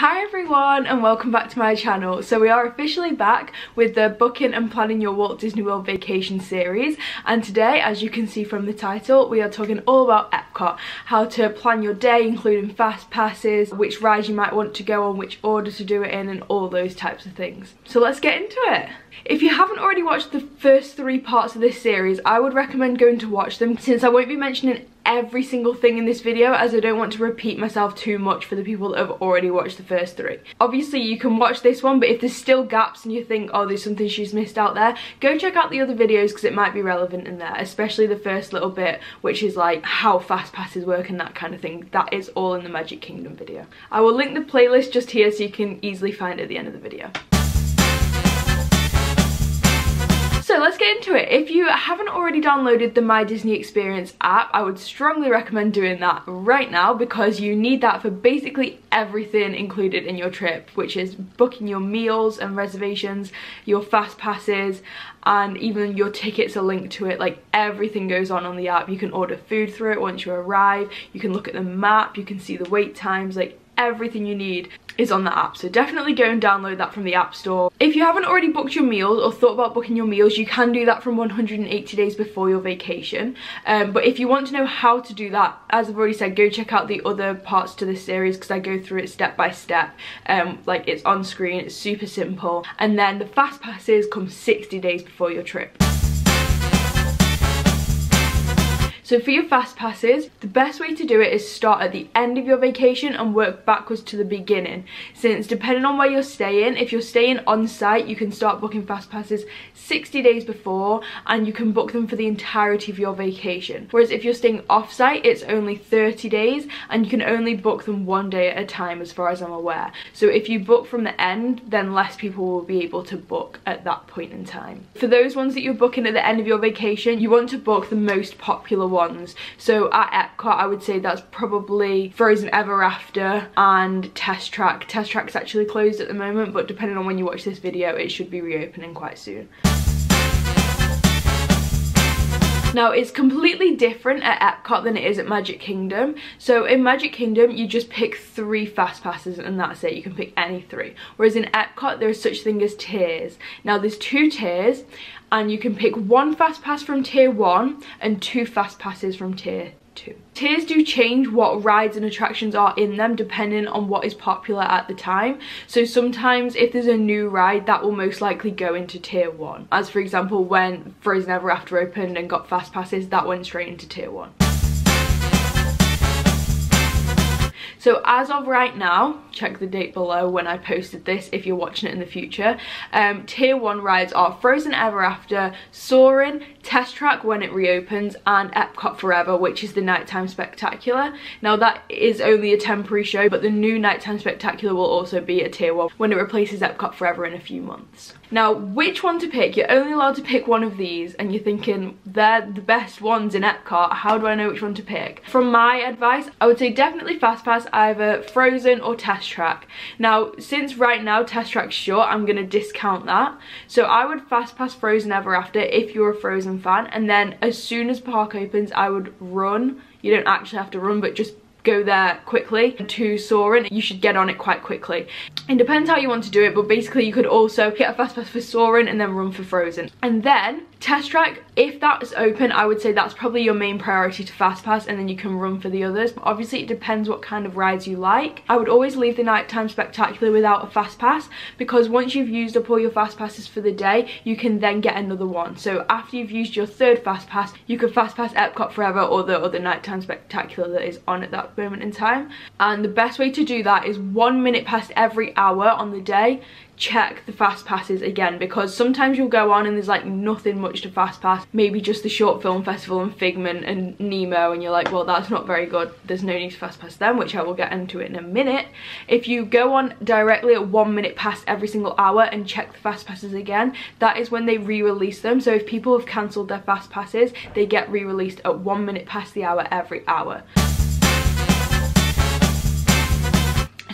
Hi everyone and welcome back to my channel. So we are officially back with the booking and planning your Walt Disney World vacation series, and today, as you can see from the title, we are talking all about Epcot, how to plan your day including fast passes, which rides you might want to go on, which order to do it in, and all those types of things. So let's get into it. If you haven't already watched the first 3 parts of this series, I would recommend going to watch them, since I won't be mentioning every single thing in this video, as I don't want to repeat myself too much for the people that have already watched the first 3. Obviously you can watch this one, but if there's still gaps and you think, oh, there's something she's missed out there, go check out the other videos because it might be relevant in there, especially the first little bit, which is like how fast passes work and that kind of thing. That is all in the Magic Kingdom video. I will link the playlist just here so you can easily find it at the end of the video. So let's get into it. If you haven't already downloaded the My Disney Experience app, I would strongly recommend doing that right now, because you need that for basically everything included in your trip, which is booking your meals and reservations, your fast passes, and even your tickets are linked to it. Like, everything goes on the app. You can order food through it once you arrive, you can look at the map, you can see the wait times, like everything you need is on the app. So definitely go and download that from the App Store. If you haven't already booked your meals or thought about booking your meals, you can do that from 180 days before your vacation. But if you want to know how to do that, as I've already said, go check out the other parts to this series because I go through it step by step. Like, it's on screen, it's super simple. And then the fast passes come 60 days before your trip. So for your fast passes, the best way to do it is start at the end of your vacation and work backwards to the beginning. Since depending on where you're staying, if you're staying on site, you can start booking fast passes 60 days before and you can book them for the entirety of your vacation. Whereas if you're staying off site, it's only 30 days and you can only book them 1 day at a time, as far as I'm aware. So if you book from the end, then less people will be able to book at that point in time. For those ones that you're booking at the end of your vacation, you want to book the most popular ones. So at Epcot, I would say that's probably Frozen Ever After and Test Track. Test Track's actually closed at the moment, but depending on when you watch this video, it should be reopening quite soon. Now, it's completely different at Epcot than it is at Magic Kingdom. So in Magic Kingdom, you just pick 3 fast passes and that's it. You can pick any 3. Whereas in Epcot, there's such thing as tiers. Now, there's 2 tiers and you can pick 1 fast pass from tier 1 and 2 fast passes from tier 2. Tiers do change what rides and attractions are in them depending on what is popular at the time. So sometimes if there's a new ride, that will most likely go into tier 1. As for example, when Frozen Ever After opened and got fast passes, that went straight into tier 1. So as of right now, check the date below when I posted this if you're watching it in the future, tier 1 rides are Frozen Ever After, Lauryn, Test Track when it reopens, and Epcot Forever, which is the nighttime spectacular. Now that is only a temporary show, but the new nighttime spectacular will also be a tier 1 when it replaces Epcot Forever in a few months. Now, which one to pick? You're only allowed to pick one of these, and you're thinking, they're the best ones in Epcot, how do I know which one to pick? From my advice, I would say definitely fast pass either Frozen or Test Track. Now, since right now Test Track's short, I'm going to discount that. So I would fast pass Frozen Ever After if you're a Frozen fan, and then as soon as park opens, I would run. You don't actually have to run, but just go there quickly to Lauryn. You should get on it quite quickly. It depends how you want to do it, but basically you could also get a fast pass for Lauryn and then run for Frozen. And then Test Track, if that's open, I would say that's probably your main priority to fast pass, and then you can run for the others. But obviously it depends what kind of rides you like. I would always leave the nighttime spectacular without a fast pass, because once you've used up all your fast passes for the day, you can then get another one. So after you've used your 3rd fast pass, you could fast pass Epcot Forever or the other nighttime spectacular that is on at that moment in time. And the best way to do that is 1 minute past every hour on the day, check the fast passes again, because sometimes you'll go on and there's like nothing much to fast pass, maybe just the short film festival and Figment and Nemo, and you're like, well, that's not very good, there's no need to fast pass them, which I will get into it in a minute. If you go on directly at 1 minute past every single hour and check the fast passes again, that is when they re-release them. So if people have cancelled their fast passes, they get re-released at 1 minute past the hour every hour.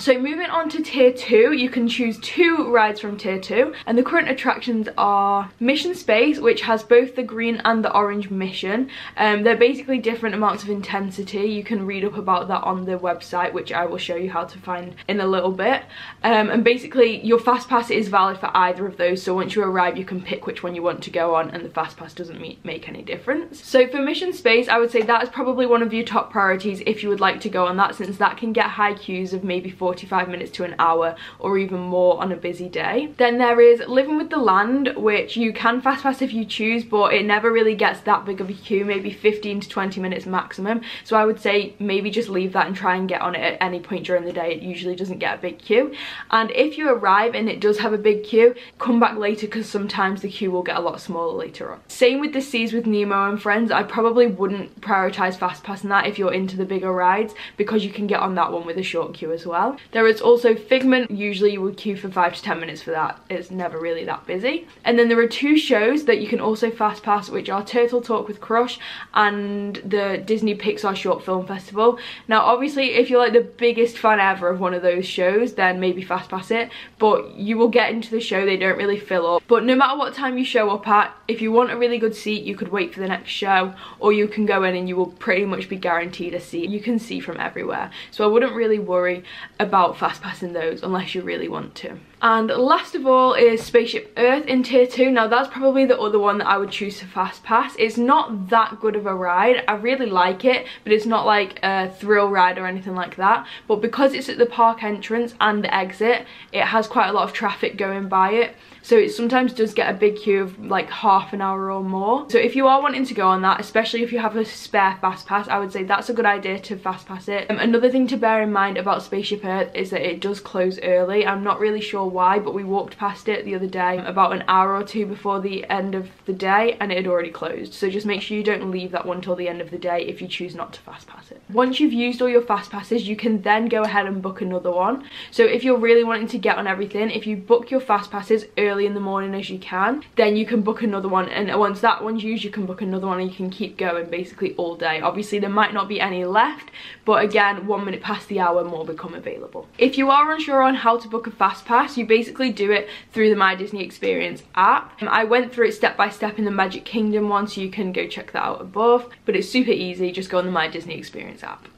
So moving on to tier 2, you can choose 2 rides from tier 2, and the current attractions are Mission Space, which has both the green and the orange mission. They're basically different amounts of intensity. You can read up about that on the website, which I will show you how to find in a little bit. And basically your fast pass is valid for either of those, so once you arrive you can pick which one you want to go on, and the fast pass doesn't make any difference. So for Mission Space, I would say that is probably one of your top priorities if you would like to go on that, since that can get high queues of maybe 45 minutes to an hour or even more on a busy day. Then there is Living with the Land, which you can fast pass if you choose, but it never really gets that big of a queue, maybe 15 to 20 minutes maximum. So I would say maybe just leave that and try and get on it at any point during the day. It usually doesn't get a big queue. And if you arrive and it does have a big queue, come back later, because sometimes the queue will get a lot smaller later on. Same with the Seas with Nemo and Friends. I probably wouldn't prioritize fast passing that if you're into the bigger rides, because you can get on that one with a short queue as well. There is also Figment. Usually you would queue for 5 to 10 minutes for that. It's never really that busy. And then there are 2 shows that you can also fast pass, which are Turtle Talk with Crush and the Disney Pixar Short Film Festival. Now obviously if you're like the biggest fan ever of one of those shows, then maybe fast pass it, but you will get into the show, they don't really fill up. But no matter what time you show up at, if you want a really good seat, you could wait for the next show, or you can go in and you will pretty much be guaranteed a seat. You can see from everywhere, so I wouldn't really worry about fast passing those unless you really want to. And last of all is Spaceship Earth in tier 2. Now that's probably the other one that I would choose to fast pass. It's not that good of a ride. I really like it, but it's not like a thrill ride or anything like that. But because it's at the park entrance and the exit, it has quite a lot of traffic going by it. So it sometimes does get a big queue of like half an hour or more. So if you are wanting to go on that, especially if you have a spare fast pass, I would say that's a good idea to fast pass it. Another thing to bear in mind about Spaceship Earth is that it does close early. I'm not really sure why, but we walked past it the other day about an hour or 2 before the end of the day, and it had already closed. So just make sure you don't leave that one till the end of the day if you choose not to fast pass it. Once you've used all your fast passes, you can then go ahead and book another one. So if you're really wanting to get on everything, if you book your fast passes early in the morning as you can, then you can book another one, and once that one's used you can book another one, and you can keep going basically all day. Obviously there might not be any left, but again 1 minute past the hour more become available. If you are unsure on how to book a fast pass, you basically do it through the My Disney Experience app. I went through it step by step in the Magic Kingdom one, so you can go check that out above, but it's super easy. Just go on the My Disney Experience app.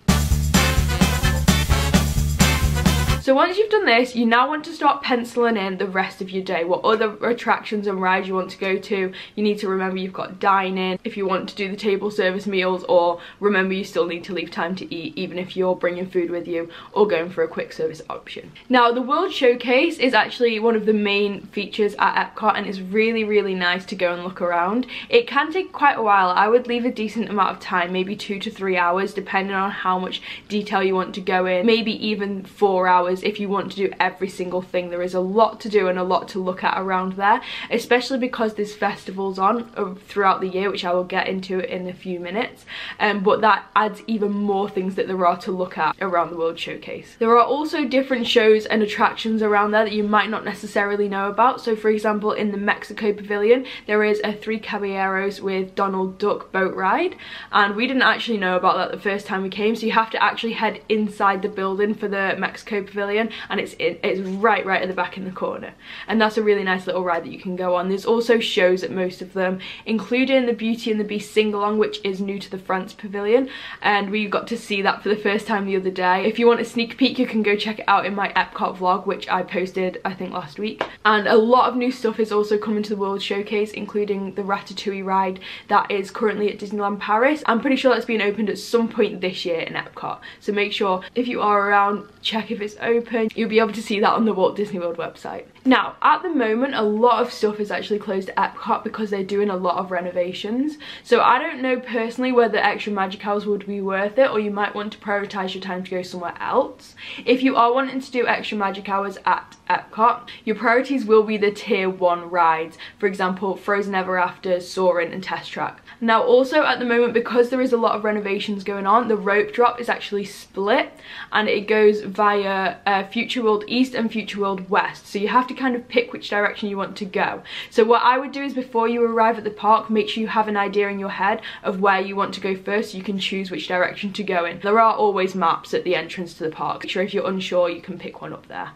So once you've done this, you now want to start penciling in the rest of your day. What other attractions and rides you want to go to. You need to remember you've got dining if you want to do the table service meals, or remember you still need to leave time to eat even if you're bringing food with you or going for a quick service option. Now the World Showcase is actually one of the main features at Epcot, and it's really nice to go and look around. It can take quite a while. I would leave a decent amount of time, maybe 2 to 3 hours depending on how much detail you want to go in, maybe even 4 hours if you want to do every single thing. There is a lot to do and a lot to look at around there, especially because there's festivals on throughout the year, which I will get into in a few minutes, but that adds even more things that there are to look at around the World Showcase. There are also different shows and attractions around there that you might not necessarily know about. So for example, in the Mexico Pavilion there is a 3 Caballeros with Donald Duck boat ride, and we didn't actually know about that the first time we came, so you have to actually head inside the building for the Mexico Pavilion, and it's right at the back in the corner, and that's a really nice little ride that you can go on. There's also shows at most of them, including the Beauty and the Beast sing-along, which is new to the France Pavilion, and we got to see that for the first time the other day. If you want a sneak peek, you can go check it out in my Epcot vlog, which I posted I think last week. And a lot of new stuff is also coming to the World Showcase, including the Ratatouille ride that is currently at Disneyland Paris. I'm pretty sure that's being opened at some point this year in Epcot, so make sure if you are around, check if it's open. You'll be able to see that on the Walt Disney World website. Now, at the moment, a lot of stuff is actually closed at Epcot because they're doing a lot of renovations. So I don't know personally whether extra magic hours would be worth it, or you might want to prioritize your time to go somewhere else. If you are wanting to do extra magic hours at Epcot, your priorities will be the tier 1 rides. For example, Frozen Ever After, Soarin' and Test Track. Now also at the moment, because there is a lot of renovations going on, the rope drop is actually split, and it goes via Future World East and Future World West. So you have to kind of pick which direction you want to go. So what I would do is, before you arrive at the park, make sure you have an idea in your head of where you want to go first so you can choose which direction to go in. There are always maps at the entrance to the park. Make sure if you're unsure you can pick one up there.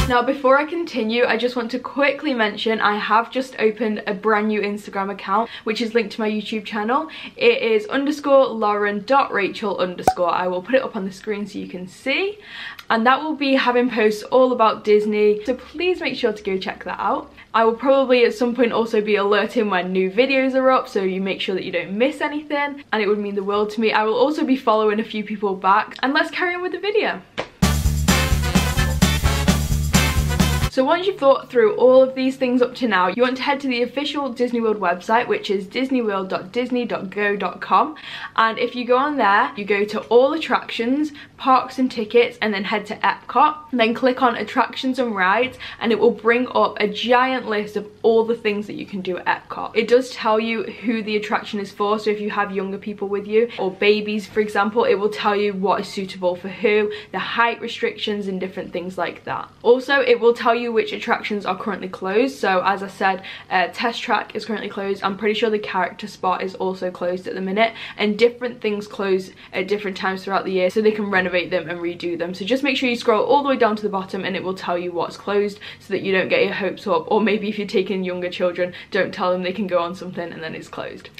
Now before I continue, I just want to quickly mention I have just opened a brand new Instagram account which is linked to my YouTube channel. It is _Lauren.Rachel_. I will put it up on the screen so you can see, and that will be having posts all about Disney, so please make sure to go check that out. I will probably at some point also be alerting when new videos are up, so you make sure that you don't miss anything, and it would mean the world to me. I will also be following a few people back, and let's carry on with the video. So once you've thought through all of these things up to now, you want to head to the official Disney World website, which is disneyworld.disney.go.com, and if you go on there, you go to all attractions, parks and tickets, and then head to Epcot, and then click on attractions and rides, and it will bring up a giant list of all the things that you can do at Epcot. It does tell you who the attraction is for, so if you have younger people with you or babies for example, it will tell you what is suitable for who, the height restrictions and different things like that. Also, it will tell you which attractions are currently closed. So as I said, Test Track is currently closed. I'm pretty sure the character spot is also closed at the minute, and different things close at different times throughout the year so they can renovate them and redo them. So just make sure you scroll all the way down to the bottom and it will tell you what's closed so that you don't get your hopes up, or maybe if you're taking younger children, don't tell them they can go on something and then it's closed.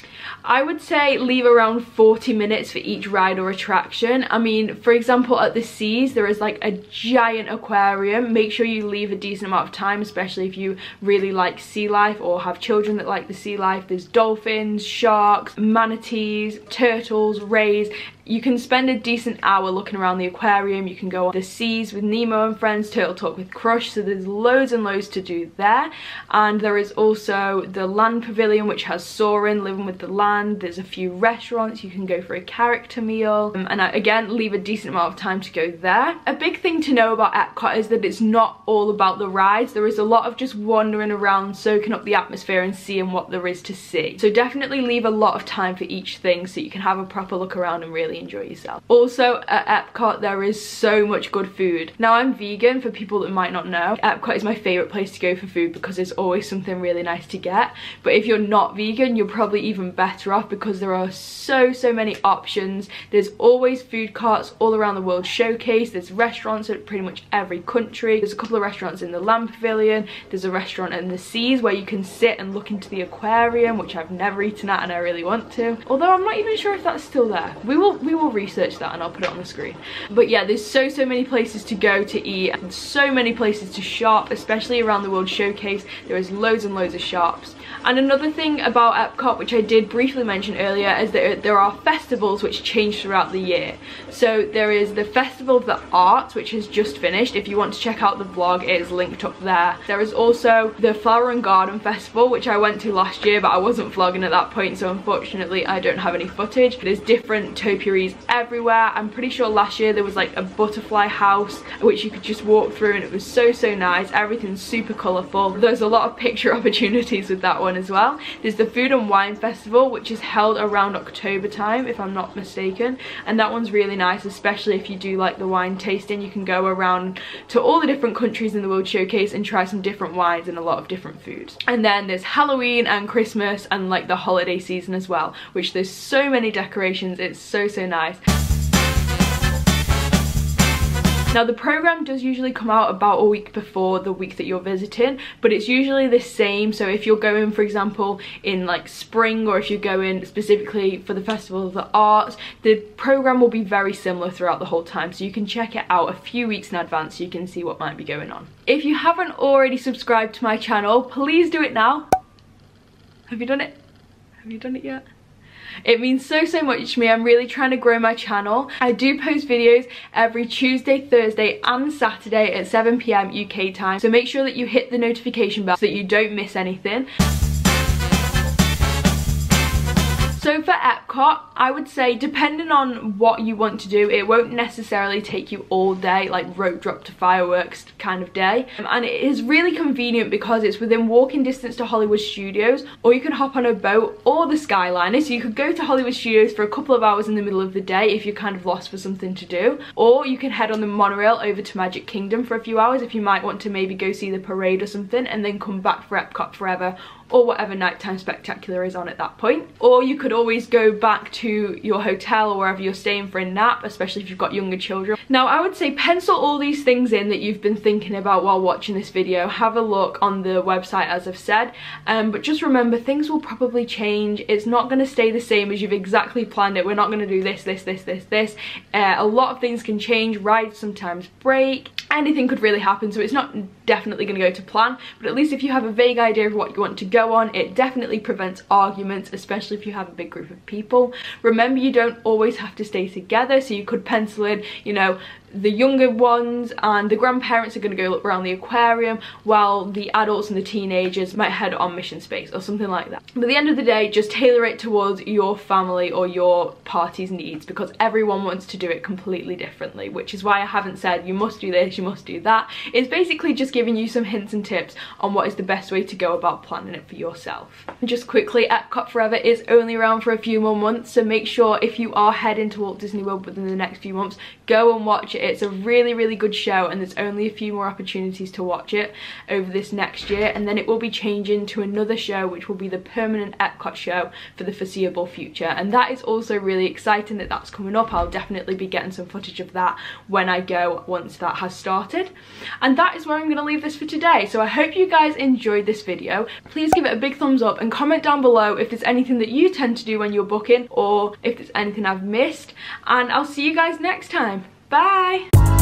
I would say leave around 40 minutes for each ride or attraction. I mean, for example, at the Seas there is like a giant aquarium. Make sure you leave a decent amount of time, especially if you really like sea life or have children that like the sea life. There's dolphins, sharks, manatees, turtles, rays. You can spend a decent hour looking around the aquarium. You can go on the Seas with Nemo and Friends, Turtle Talk with Crush, so there's loads and loads to do there. And there is also the Land Pavilion, which has Soarin', Living with the Land. There's a few restaurants. You can go for a character meal, and again, leave a decent amount of time to go there. A big thing to know about Epcot is that it's not all about the rides. There is a lot of just wandering around, soaking up the atmosphere and seeing what there is to see. So definitely leave a lot of time for each thing so you can have a proper look around and really enjoy yourself. Also at Epcot there is so much good food. Now I'm vegan, for people that might not know. Epcot is my favourite place to go for food because there's always something really nice to get, but if you're not vegan you're probably even better off because there are so many options. There's always food carts all around the World Showcase. There's restaurants at pretty much every country. There's a couple of restaurants in the Land Pavilion. There's a restaurant in the Seas where you can sit and look into the aquarium, which I've never eaten at and I really want to, although I'm not even sure if that's still there. We will research that and I'll put it on the screen. But yeah, there's so many places to go to eat and so many places to shop, especially around the World Showcase. There is loads and loads of shops. And another thing about Epcot, which I did briefly mention earlier, is that there are festivals which change throughout the year. So there is the Festival of the Arts, which has just finished. If you want to check out the vlog, it is linked up there. There is also the Flower and Garden Festival, which I went to last year, but I wasn't vlogging at that point, so unfortunately I don't have any footage. There's different topiaries everywhere. I'm pretty sure last year there was like a butterfly house which you could just walk through, and it was so nice. Everything's super colourful. There's a lot of picture opportunities with that one as well. There's the Food and Wine Festival, which is held around October time if I'm not mistaken, and that one's really nice, especially if you do like the wine tasting. You can go around to all the different countries in the World Showcase and try some different wines and a lot of different foods. And then there's Halloween and Christmas and like the holiday season as well, which there's so many decorations. It's so nice. Now the program does usually come out about a week before the week that you're visiting, but it's usually the same. So if you're going, for example, in like spring, or if you're going specifically for the Festival of the Arts, the program will be very similar throughout the whole time. So you can check it out a few weeks in advance so you can see what might be going on. If you haven't already subscribed to my channel, please do it now. Have you done it? Have you done it yet? It means so much to me. I'm really trying to grow my channel. I do post videos every Tuesday, Thursday and Saturday at 7 PM UK time, so make sure that you hit the notification bell so that you don't miss anything. So for Epcot, I would say depending on what you want to do, it won't necessarily take you all day, like rope drop to fireworks kind of day. And it is really convenient because it's within walking distance to Hollywood Studios, or you can hop on a boat or the Skyliner. So you could go to Hollywood Studios for a couple of hours in the middle of the day if you're kind of lost for something to do, or you can head on the monorail over to Magic Kingdom for a few hours if you might want to maybe go see the parade or something, and then come back for Epcot Forever or whatever nighttime spectacular is on at that point. Or you could always go back to your hotel or wherever you're staying for a nap, especially if you've got younger children. Now I would say pencil all these things in that you've been thinking about while watching this video. Have a look on the website as I've said, but just remember things will probably change. It's not going to stay the same as you've exactly planned it. We're not going to do this. A lot of things can change, rides sometimes break, anything could really happen, so it's not definitely going to go to plan, but at least if you have a vague idea of what you want to go on, it definitely prevents arguments, especially if you have a big group of people. Remember, you don't always have to stay together, so you could pencil in, you know, the younger ones and the grandparents are going to go look around the aquarium while the adults and the teenagers might head on Mission Space or something like that. But at the end of the day, just tailor it towards your family or your party's needs, because everyone wants to do it completely differently, which is why I haven't said you must do this, you must do that. It's basically just giving you some hints and tips on what is the best way to go about planning it for yourself. And just quickly, Epcot Forever is only around for a few more months, so make sure if you are heading to Walt Disney World within the next few months, go and watch it. It's a really good show, and there's only a few more opportunities to watch it over this next year, and then it will be changing to another show which will be the permanent Epcot show for the foreseeable future, and that is also really exciting that that's coming up. I'll definitely be getting some footage of that when I go, once that has started. And that is where I'm going to leave this for today. So I hope you guys enjoyed this video. Please give it a big thumbs up and comment down below if there's anything that you tend to do when you're booking, or if there's anything I've missed, and I'll see you guys next time. Bye!